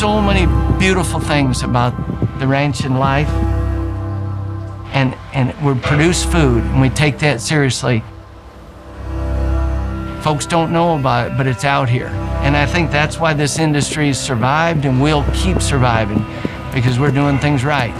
so many beautiful things about the ranch and life, and we produce food, and we take that seriously. Folks don't know about it, but it's out here. And I think that's why this industry has survived and will keep surviving, because we're doing things right.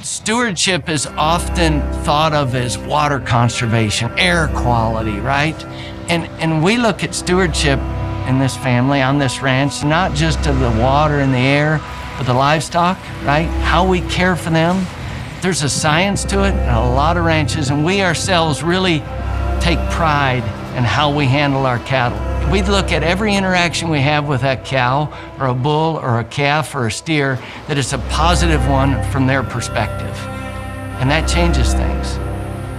Stewardship is often thought of as water conservation, air quality, right? And we look at stewardship in this family, on this ranch, not just of the water and the air, but the livestock, right? How we care for them. There's a science to it in a lot of ranches, and we ourselves really take pride in how we handle our cattle. We look at every interaction we have with that cow or a bull or a calf or a steer that it's a positive one from their perspective. And that changes things.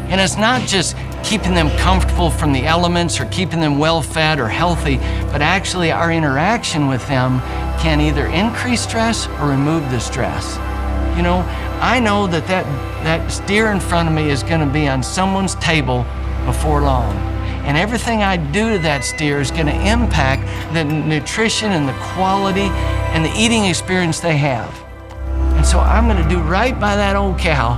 And it's not just keeping them comfortable from the elements or keeping them well-fed or healthy, but actually our interaction with them can either increase stress or remove the stress. You know, I know that steer in front of me is going to be on someone's table before long. And everything I do to that steer is going to impact the nutrition and the quality and the eating experience they have. And so I'm going to do right by that old cow,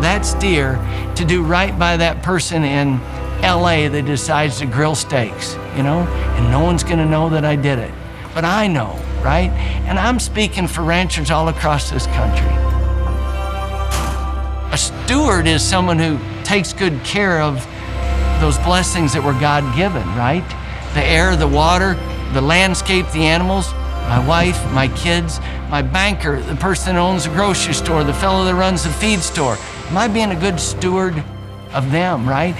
that steer, to do right by that person in LA that decides to grill steaks, you know? And no one's going to know that I did it. But I know, right? And I'm speaking for ranchers all across this country. A steward is someone who takes good care of those blessings that were God-given, right? The air, the water, the landscape, the animals, my wife, my kids, my banker, the person that owns the grocery store, the fellow that runs the feed store. Am I being a good steward of them, right?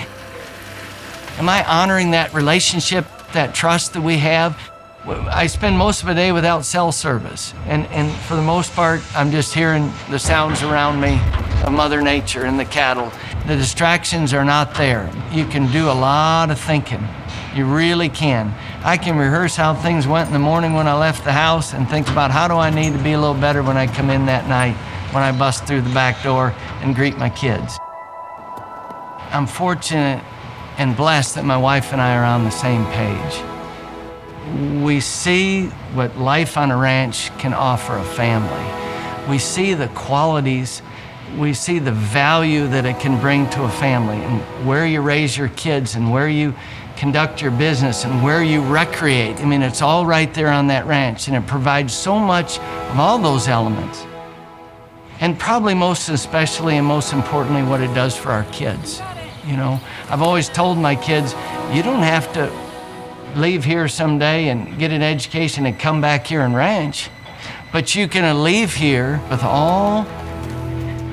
Am I honoring that relationship, that trust that we have? I spend most of the day without cell service, and for the most part, I'm just hearing the sounds around me of Mother Nature and the cattle. The distractions are not there. You can do a lot of thinking. You really can. I can rehearse how things went in the morning when I left the house and think about how do I need to be a little better when I come in that night, when I bust through the back door and greet my kids. I'm fortunate and blessed that my wife and I are on the same page. We see what life on a ranch can offer a family. We see the qualities, we see the value that it can bring to a family, and where you raise your kids and where you conduct your business and where you recreate. I mean, it's all right there on that ranch, and it provides so much of all those elements. And probably most especially and most importantly, what it does for our kids. You know, I've always told my kids, you don't have to leave here someday and get an education and come back here and ranch, but you can leave here with all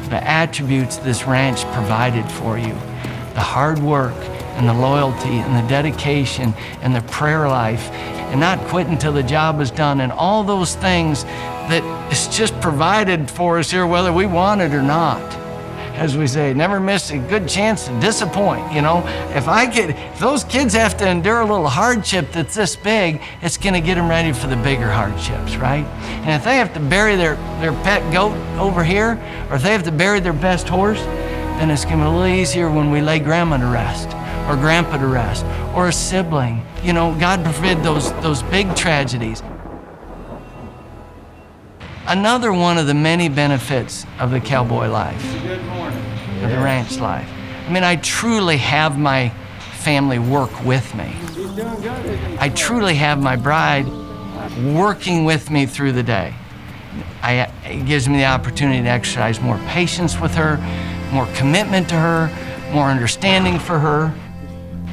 the attributes this ranch provided for you. The hard work and the loyalty and the dedication and the prayer life and not quit until the job is done, and all those things that is just provided for us here whether we want it or not. As we say, never miss a good chance to disappoint, you know? If those kids have to endure a little hardship that's this big, it's gonna get them ready for the bigger hardships, right? And if they have to bury their pet goat over here, or if they have to bury their best horse, then it's gonna be a little easier when we lay grandma to rest, or grandpa to rest, or a sibling. You know, God forbid those big tragedies. Another one of the many benefits of the cowboy life, of the ranch life. I mean, I truly have my family work with me. I truly have my bride working with me through the day. It gives me the opportunity to exercise more patience with her, more commitment to her, more understanding for her.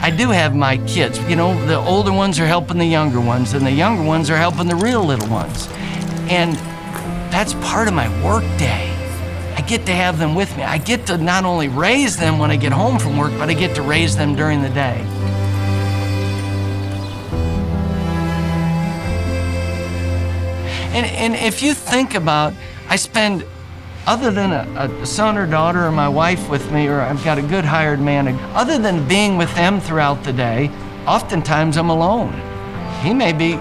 I do have my kids. You know, the older ones are helping the younger ones, and the younger ones are helping the real little ones. And that's part of my work day. I get to have them with me. I get to not only raise them when I get home from work, but I get to raise them during the day. And if you think about, I spend, other than a son or daughter or my wife with me, or I've got a good hired man, other than being with them throughout the day, oftentimes I'm alone. He may be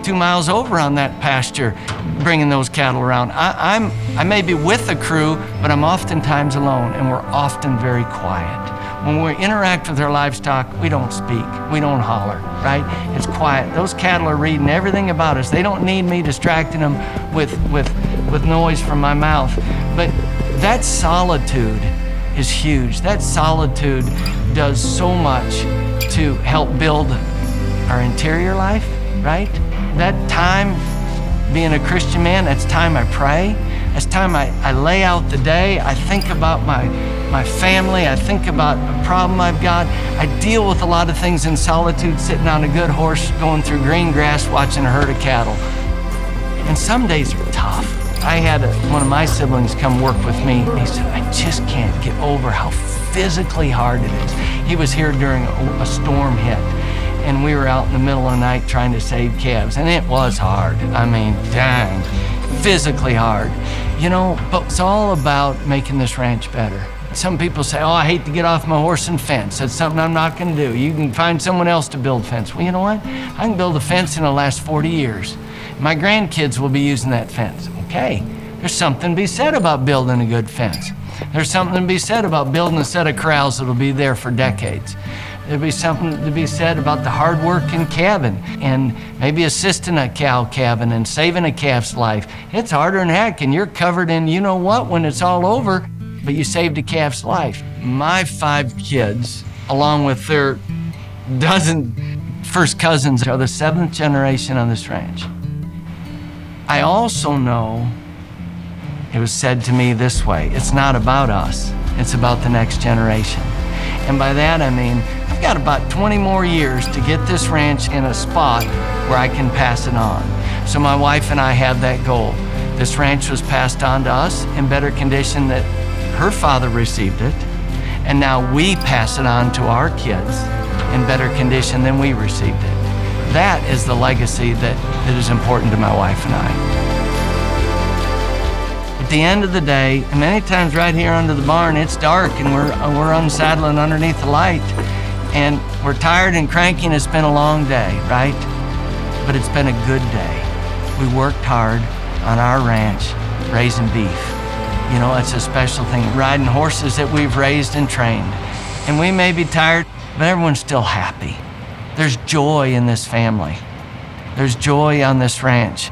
2 miles over on that pasture, bringing those cattle around. I may be with a crew, but I'm oftentimes alone, and we're often very quiet. When we interact with our livestock, we don't speak, we don't holler, right? It's quiet. Those cattle are reading everything about us. They don't need me distracting them with noise from my mouth. But that solitude is huge. That solitude does so much to help build our interior life, right? That time being a Christian man, that's time I pray. That's time I lay out the day. I think about my family. I think about a problem I've got. I deal with a lot of things in solitude, sitting on a good horse, going through green grass, watching a herd of cattle. And some days are tough. I had one of my siblings come work with me. He said, I just can't get over how physically hard it is. He was here during a storm hit, and we were out in the middle of the night trying to save calves, and it was hard. I mean, dang, physically hard. You know, but it's all about making this ranch better. Some people say, oh, I hate to get off my horse and fence. That's something I'm not gonna do. You can find someone else to build fence. Well, you know what? I can build a fence in the last 40 years. My grandkids will be using that fence. Okay, there's something to be said about building a good fence. There's something to be said about building a set of corrals that'll be there for decades. There'll be something to be said about the hard work in calving and maybe assisting a cow calving and saving a calf's life. It's harder than heck, and you're covered in you know what when it's all over, but you saved a calf's life. My 5 kids, along with their dozen first cousins, are the 7th generation on this ranch. I also know it was said to me this way, it's not about us, it's about the next generation. And by that I mean, I've got about 20 more years to get this ranch in a spot where I can pass it on. So my wife and I have that goal. This ranch was passed on to us in better condition that her father received it, and now we pass it on to our kids in better condition than we received it. That is the legacy that is important to my wife and I. At the end of the day, many times right here under the barn, it's dark and we're unsaddling underneath the light, and we're tired and cranky and it's been a long day, right? But it's been a good day. We worked hard on our ranch, raising beef. You know, it's a special thing, riding horses that we've raised and trained. And we may be tired, but everyone's still happy. There's joy in this family. There's joy on this ranch.